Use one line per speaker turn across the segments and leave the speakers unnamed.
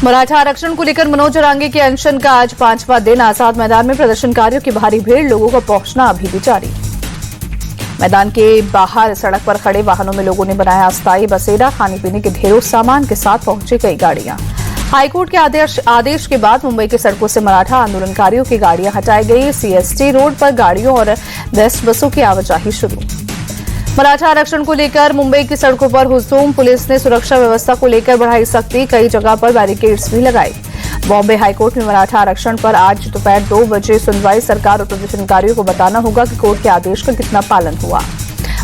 मराठा आरक्षण को लेकर मनोज जरांगे के अनशन का आज 5वां दिन। आजाद मैदान में प्रदर्शनकारियों की भारी भीड़, लोगों का पहुंचना अभी भी जारी। मैदान के बाहर सड़क पर खड़े वाहनों में लोगों ने बनाया अस्थायी बसेरा। खाने पीने के ढेरों सामान के साथ पहुंची कई गाड़ियां। हाईकोर्ट के आदेश के बाद मुंबई की सड़कों से मराठा आंदोलनकारियों की गाड़ियां हटाई गई। सीएसटी रोड पर गाड़ियों और बेस्ट बसों की आवाजाही शुरू। मराठा आरक्षण को लेकर मुंबई की सड़कों पर हुजूम। पुलिस ने सुरक्षा व्यवस्था को लेकर बढ़ाई सख्ती, कई जगह पर बैरिकेड्स भी लगाए। बॉम्बे हाईकोर्ट में मराठा आरक्षण पर आज दोपहर 2 बजे सुनवाई। सरकार और प्रदर्शनकारियों को बताना होगा कि कोर्ट के आदेश का कितना पालन हुआ।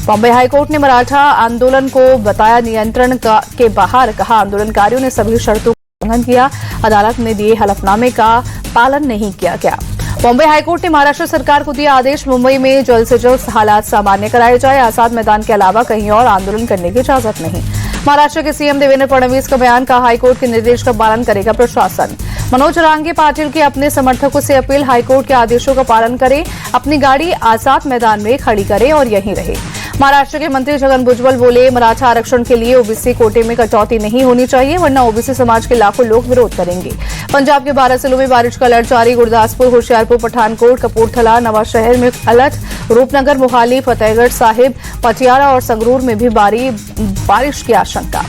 बॉम्बे हाईकोर्ट ने मराठा आंदोलन को बताया नियंत्रण के बाहर। कहा आंदोलनकारियों ने सभी शर्तों का उल्लंघन किया। अदालत ने दिए हलफनामे का पालन नहीं किया गया। बॉम्बे हाईकोर्ट ने महाराष्ट्र सरकार को दिया आदेश, मुंबई में जल्द से जल्द हालात सामान्य कराए जाए। आजाद मैदान के अलावा कहीं और आंदोलन करने की इजाजत नहीं। महाराष्ट्र के सीएम देवेंद्र फडणवीस का बयान, का हाईकोर्ट के निर्देश का पालन करेगा प्रशासन। मनोज जरांगे पाटिल की अपने समर्थकों से अपील, हाईकोर्ट के आदेशों का पालन करें, अपनी गाड़ी आजाद मैदान में खड़ी करें और यहीं रहे। महाराष्ट्र के मंत्री छगन भुजबल बोले, मराठा आरक्षण के लिए ओबीसी कोटे में कटौती नहीं होनी चाहिए, वरना ओबीसी समाज के लाखों लोग विरोध करेंगे। पंजाब के 12 जिलों में बारिश का अलर्ट जारी। गुरदासपुर, होशियारपुर, पठानकोट, कपूरथला, नवाशहर में अलर्ट। रूपनगर, मोहाली, फतेहगढ़ साहिब, पटियाला और संगरूर में भी भारी बारिश की आशंका।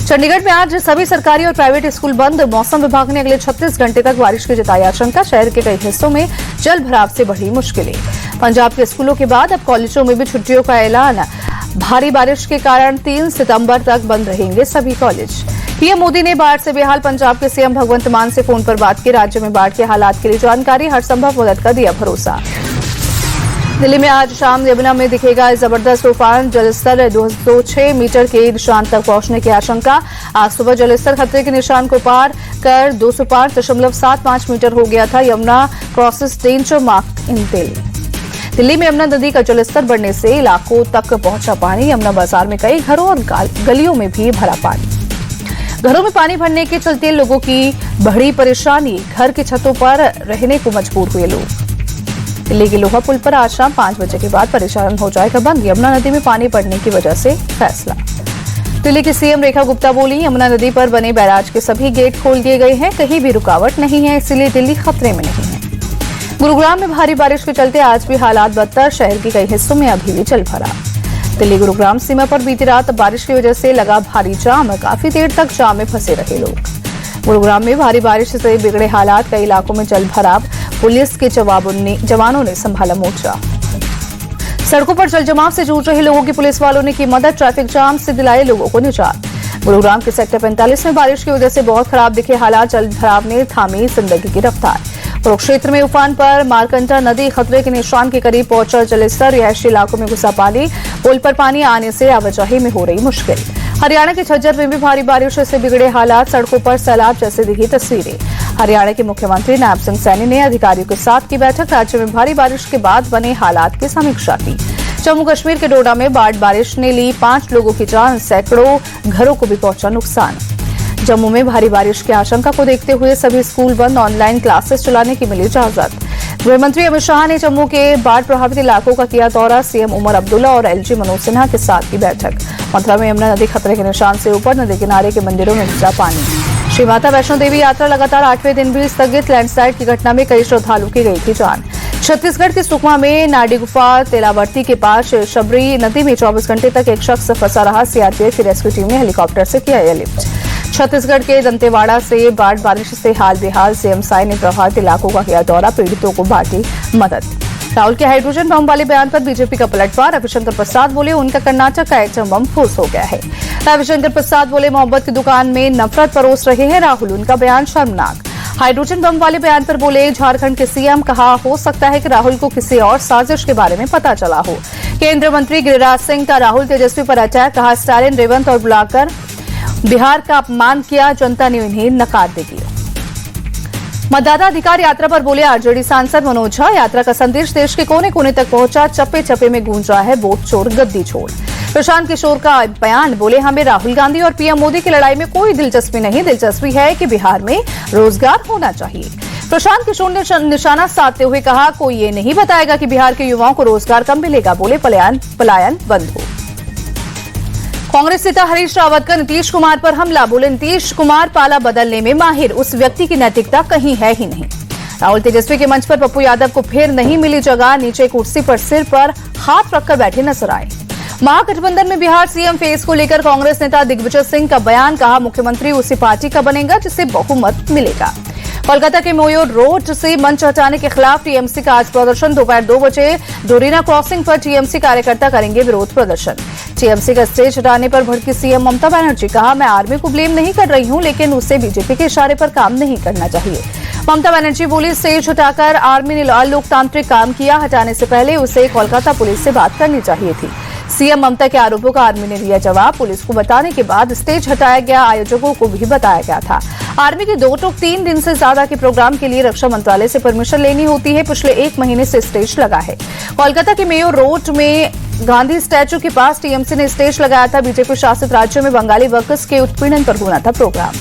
चंडीगढ़ में आज सभी सरकारी और प्राइवेट स्कूल बंद। मौसम विभाग ने अगले 36 घंटे तक बारिश की जताई आशंका। शहर के कई हिस्सों में जल भराव से बढ़ी मुश्किलें। पंजाब के स्कूलों के बाद अब कॉलेजों में भी छुट्टियों का ऐलान। भारी बारिश के कारण 3 सितंबर तक बंद रहेंगे सभी कॉलेज। पीएम मोदी ने बाढ़ से बेहाल पंजाब के सीएम भगवंत मान से फोन पर बात की। राज्य में बाढ़ के हालात के लिए जानकारी, हर संभव मदद का दिया भरोसा। दिल्ली में आज शाम यमुना में दिखेगा जबरदस्त तूफान। जलस्तर 206 मीटर के निशान तक पहुंचने की आशंका। आज सुबह जलस्तर खतरे के निशान को पार कर 205.75 मीटर हो गया था। Yamuna crosses danger mark in Delhi में यमुना नदी का जलस्तर बढ़ने से इलाकों तक पहुंचा पानी। यमुना बाजार में कई घरों और गलियों में भी भरा पानी। घरों में पानी भरने के चलते लोगों की बढ़ी परेशानी। घर की छतों पर रहने को मजबूर हुए लोग। दिल्ली के लोहा पुल पर आज शाम 5 बजे के बाद परिचालन हो जाएगा बंद। यमुना नदी में पानी बढ़ने की वजह से फैसला। दिल्ली की सीएम रेखा गुप्ता बोली, यमुना नदी पर बने बैराज के सभी गेट खोल दिए गए हैं, कहीं भी रुकावट नहीं है, इसलिए दिल्ली खतरे में नहीं है। गुरुग्राम में भारी बारिश के चलते आज भी हालात बदतर। शहर के कई हिस्सों में अभी भी जल भरा। दिल्ली गुरुग्राम सीमा पर बीती रात बारिश की वजह से लगा भारी जाम। काफी देर तक जाम में फंसे रहे लोग। गुरुग्राम में भारी बारिश से बिगड़े हालात, कई इलाकों में जल भराव। पुलिस के जवानों ने संभाला मोर्चा। सड़कों पर जल जमाव से जूझ रहे लोगों की पुलिस वालों ने की मदद। ट्रैफिक जाम से दिलाए लोगों को निजात। गुरुग्राम के सेक्टर 45 में बारिश की वजह से बहुत खराब दिखे हालात। जल भराव ने थामी जिंदगी की रफ्तार। कुरुक्षेत्र में उफान पर मारकंडा नदी खतरे के निशान के करीब पहुंचा जलस्तर। रिहायशी इलाकों में घुसा पानी। पुल पर पानी आने से आवाजाही में हो रही मुश्किल। हरियाणा के झज्जर में भी भारी बारिश से बिगड़े हालात। सड़कों पर सैलाब जैसे दिखी तस्वीरें। हरियाणा के मुख्यमंत्री नायब सिंह सैनी ने अधिकारियों के साथ की बैठक। राज्य में भारी बारिश के बाद बने हालात की समीक्षा की। जम्मू कश्मीर के डोडा में बाढ़ बारिश ने ली 5 लोगों की जान। सैकड़ों घरों को भी पहुंचा नुकसान। जम्मू में भारी बारिश की आशंका को देखते हुए सभी स्कूल बंद। ऑनलाइन क्लासेस चलाने की मिली इजाजत। गृहमंत्री अमित शाह ने जम्मू के बाढ़ प्रभावित इलाकों का किया दौरा। सीएम उमर अब्दुल्ला और एलजी मनोज सिन्हा के साथ की बैठक। मथुरा में यमुना नदी खतरे के निशान से ऊपर। नदी किनारे के मंदिरों में घुसा पानी। श्री माता वैष्णो देवी यात्रा लगातार 8वें दिन भी स्थगित। लैंडस्लाइड की घटना में कई श्रद्धालुओं की गई थी जान। छत्तीसगढ़ के सुकमा में नाडी गुफा तेलावर्ती के पास शबरी नदी में 24 घंटे तक एक शख्स फंसा रहा। सीआरपीएफ की रेस्क्यू टीम ने हेलीकॉप्टर से किया यह लिफ्ट। छत्तीसगढ़ के दंतेवाड़ा से बाढ़ बारिश से हाल बेहाल। सीएम साई ने प्रभावित इलाकों का किया दौरा। पीड़ितों को बांटी मदद। राहुल के हाइड्रोजन बम वाले बयान पर बीजेपी का पलटवार। रविशंकर प्रसाद बोले, उनका कर्नाटक का एटम बम फूस हो गया है। रविशंकर प्रसाद बोले, मोहब्बत की दुकान में नफरत परोस रहे हैं राहुल, उनका बयान शर्मनाक। हाइड्रोजन बम वाले बयान पर बोले झारखंड के सीएम, कहा हो सकता है कि राहुल को किसी और साजिश के बारे में पता चला हो। केंद्रीय मंत्री गिरिराज सिंह का राहुल तेजस्वी पर अटैक। कहा स्टालिन, रेवंत और बुलाकर बिहार का अपमान किया, जनता ने इन्हें नकार देगी। मतदाता अधिकार यात्रा पर बोले आरजेडी सांसद मनोज झा, यात्रा का संदेश देश के कोने कोने तक पहुंचा। चप्पे चप्पे में गूंज रहा है वोट चोर गद्दी छोड़। प्रशांत किशोर का बयान, बोले हमें राहुल गांधी और पीएम मोदी की लड़ाई में कोई दिलचस्पी नहीं। दिलचस्पी है कि बिहार में रोजगार होना चाहिए। प्रशांत किशोर ने निशाना साधते हुए कहा, कोई ये नहीं बताएगा कि बिहार के युवाओं को रोजगार कब मिलेगा। बोले पलायन बंद हो। कांग्रेस नेता हरीश रावत का नीतीश कुमार पर हमला। बोले नीतीश कुमार पाला बदलने में माहिर, उस व्यक्ति की नैतिकता कहीं है ही नहीं। राहुल तेजस्वी के मंच पर पप्पू यादव को फिर नहीं मिली जगह, नीचे कुर्सी पर सिर पर हाथ रखकर बैठे नजर आए। महागठबंधन में बिहार सीएम फेस को लेकर कांग्रेस नेता दिग्विजय सिंह का बयान। कहा, मुख्यमंत्री उसी पार्टी का बनेगा जिसे बहुमत मिलेगा। कोलकाता के मोयो रोड से मंच हटाने के खिलाफ टीएमसी का आज प्रदर्शन। दोपहर 2 बजे डोरीना क्रॉसिंग पर टीएमसी कार्यकर्ता करेंगे विरोध प्रदर्शन। टीएमसी का स्टेज हटाने पर भड़की सीएम ममता बनर्जी। कहा, मैं आर्मी को ब्लेम नहीं कर रही हूं, लेकिन उसे बीजेपी के इशारे पर काम नहीं करना चाहिए। ममता बनर्जी बोली, स्टेज हटाकर आर्मी ने लोकतांत्रिक काम किया, हटाने से पहले उसे कोलकाता पुलिस से बात करनी चाहिए थी। सीएम ममता के आरोपों का आर्मी ने दिया जवाब। पुलिस को बताने के बाद स्टेज हटाया गया, आयोजकों को भी बताया गया था। आर्मी के 3 दिन से ज्यादा के प्रोग्राम के लिए रक्षा मंत्रालय से परमिशन लेनी होती है। पिछले 1 महीने से स्टेज लगा है। कोलकाता के मेयो रोड में गांधी स्टैचू के पास टीएमसी ने स्टेज लगाया था। बीजेपी शासित राज्यों में बंगाली वर्कर्स के उत्पीड़न पर होना था प्रोग्राम।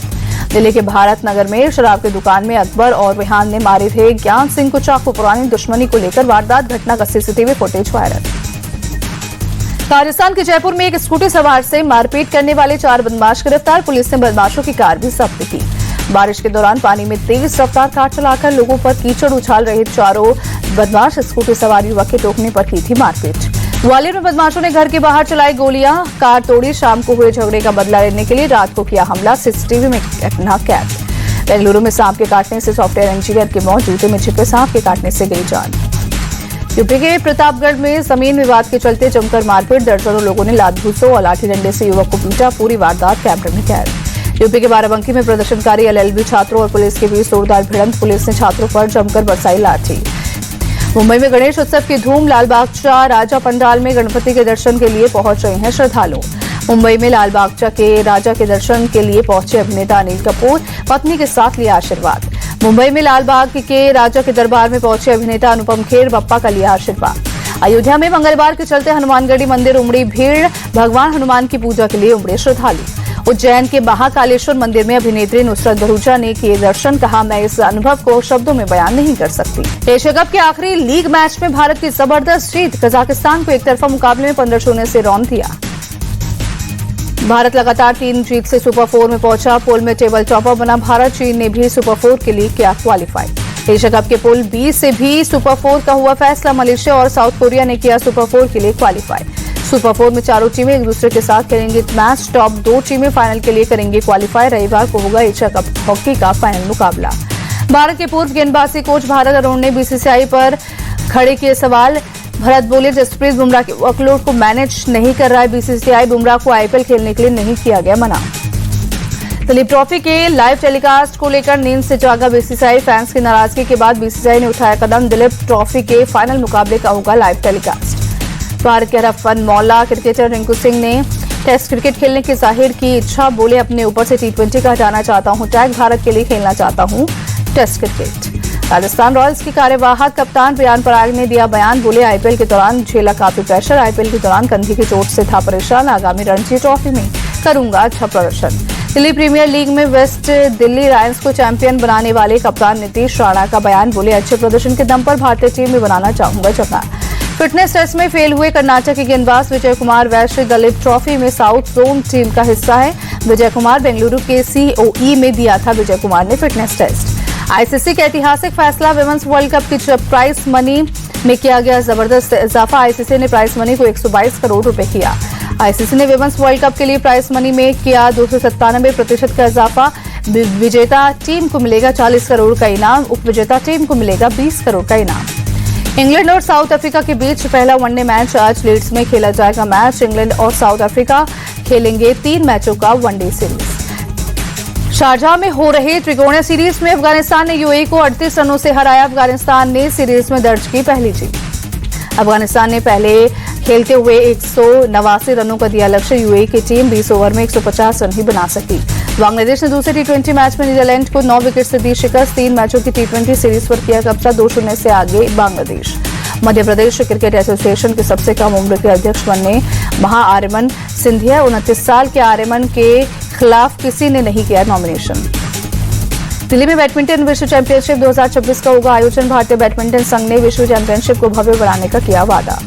दिल्ली के भारत नगर में शराब की दुकान में अकबर और विहान ने मारे थे ज्ञान सिंह को चाकू। पुरानी दुश्मनी को लेकर वारदात घटना का सीसीटीवी फुटेज वायरल। राजस्थान के जयपुर में एक स्कूटी सवार से मारपीट करने वाले 4 बदमाश गिरफ्तार। पुलिस ने बदमाशों की कार भी जब्त की। बारिश के दौरान पानी में तेज रफ्तार कार चलाकर लोगों पर कीचड़ उछाल रहे 4 बदमाश स्कूटी सवार युवक के टोकने पर की थी मारपीट। ग्वालियर में बदमाशों ने घर के बाहर चलाई गोलियां, कार तोड़ी। शाम को हुए झगड़े का बदला लेने के लिए रात को किया हमला, सीसीटीवी में घटना कैद। बेंगलुरु में सांप के काटने से सॉफ्टवेयर इंजीनियर की मौत, जूते में छिपे सांप के काटने से गई जान। यूपी के प्रतापगढ़ में जमीन विवाद के चलते जमकर मारपीट, दर्जनों लोगों ने लात घूंसों और लाठी डंडे से युवक को पीटा। पूरी वारदात कैमरे में कैद। यूपी के बाराबंकी में प्रदर्शनकारी एलएलबी छात्रों और पुलिस के बीच जोरदार भिड़ंत, पुलिस ने छात्रों पर जमकर बरसाई लाठी। मुंबई में गणेश उत्सव की धूम, लालबागचा राजा पंडाल में गणपति के दर्शन के लिए पहुंच रहे हैं श्रद्धालु। मुंबई में लालबागचा के राजा के दर्शन के लिए पहुंचे अभिनेता अनिल कपूर, पत्नी के साथ लिया आशीर्वाद। मुंबई में लालबाग के राजा के दरबार में पहुंचे अभिनेता अनुपम खेर, बप्पा का लिया आशीर्वाद। अयोध्या में मंगलवार के चलते हनुमानगढ़ी मंदिर उमड़ी भीड़, भगवान हनुमान की पूजा के लिए उमड़े श्रद्धालु। उज्जैन के महाकालेश्वर मंदिर में अभिनेत्री नुसरत भरूचा ने किए दर्शन। कहा, मैं इस अनुभव को शब्दों में बयान नहीं कर सकती। एशिया कप के आखिरी लीग मैच में भारत की जबरदस्त जीत, कजाकिस्तान को एकतरफा मुकाबले में 15-0 से रौंद दिया। भारत लगातार 3 जीत से सुपर 4 में पहुंचा। पोल में टेबल टॉपर बना भारत। चीन ने भी सुपर 4 के लिए किया क्वालिफाई। एशिया कप के पोल बी से भी सुपर 4 का हुआ फैसला। मलेशिया और साउथ कोरिया ने किया सुपर 4 के लिए क्वालिफाई। सुपर 4 में चारों टीमें एक दूसरे के साथ करेंगे मैच। टॉप 2 टीमें फाइनल के लिए करेंगे क्वालिफाई। रविवार को होगा एशिया कप हॉकी का फाइनल मुकाबला। भारत के पूर्व गेंदबाजी कोच भारत अरुण ने बीसीसीआई पर खड़े किए सवाल। भरत बोले, जसप्रीत बुमराह के वर्कलोड को मैनेज नहीं कर रहा है बीसीसीआई। बुमराह को आईपीएल खेलने के लिए नहीं किया गया मना। दिलीप ट्रॉफी के लाइव टेलीकास्ट को लेकर नींद से जागा बीसीसीआई। फैंस की नाराजगी के बाद बीसीसीआई ने उठाया कदम। दिलीप ट्रॉफी के फाइनल मुकाबले का होगा लाइव टेलीकास्ट। भारत के हरफन मौला क्रिकेटर रिंकू सिंह ने टेस्ट क्रिकेट खेलने की जाहिर की इच्छा। बोले, अपने ऊपर से T20 का हटाना चाहता हूं, टैग भारत के लिए खेलना चाहता हूं टेस्ट क्रिकेट। राजस्थान रॉयल्स की कार्यवाहक कप्तान रियान पराग ने दिया बयान। बोले, आईपीएल के दौरान झेला काफी प्रेशर। आईपीएल के दौरान कंधे की चोट से था परेशान। आगामी रणजी ट्रॉफी में करूंगा अच्छा प्रदर्शन। दिल्ली प्रीमियर लीग में वेस्ट दिल्ली रायल्स को चैंपियन बनाने वाले कप्तान नीतीश राणा का बयान। बोले, अच्छे प्रदर्शन के दम पर भारतीय टीम में बनाना चाहूंगा जगह। फिटनेस टेस्ट में फेल हुए कर्नाटक के गेंदबाज विजय कुमार वैश्य दिलीप ट्रॉफी में साउथ जोन टीम का हिस्सा है। विजय कुमार बेंगलुरु के सीओई में दिया था विजय कुमार ने फिटनेस टेस्ट। आईसीसी का ऐतिहासिक फैसला, विमेंस वर्ल्ड कप की प्राइस मनी में किया गया जबरदस्त इजाफा। आईसीसी ने प्राइस मनी को 122 करोड़ रुपए किया। आईसीसी ने विमेंस वर्ल्ड कप के लिए प्राइस मनी में किया 297% का इजाफा। विजेता टीम को मिलेगा 40 करोड़ का इनाम, उपविजेता टीम को मिलेगा 20 करोड़ का इनाम। इंग्लैंड और साउथ अफ्रीका के बीच पहला वनडे मैच आज लीड्स में खेला जाएगा। मैच इंग्लैंड और साउथ अफ्रीका खेलेंगे 3 मैचों का वनडे सीरीज। शारजाह में हो रहे त्रिकोणीय सीरीज में अफगानिस्तान ने यूएई को 38 रनों से हराया। अफगानिस्तान ने सीरीज में दर्ज की पहली जीत। अफगानिस्तान ने पहले खेलते हुए 189 रनों का दिया लक्ष्य। यूएई की टीम 20 ओवर में 150 रन ही बना सकी। बांग्लादेश ने दूसरे T20 मैच में नीदरलैंड को 9 विकेट से दी शिकस्त। 3 मैचों की T20 सीरीज पर किया कब्जा। 2-0 से आगे बांग्लादेश। मध्य प्रदेश क्रिकेट एसोसिएशन के सबसे कम उम्र के अध्यक्ष बने महा आर्यमन सिंधिया। 29 साल के आर्यमन के खिलाफ किसी ने नहीं किया नॉमिनेशन। दिल्ली में बैडमिंटन विश्व चैंपियनशिप 2026 का होगा आयोजन। भारतीय बैडमिंटन संघ ने विश्व चैंपियनशिप को भव्य बनाने का किया वादा।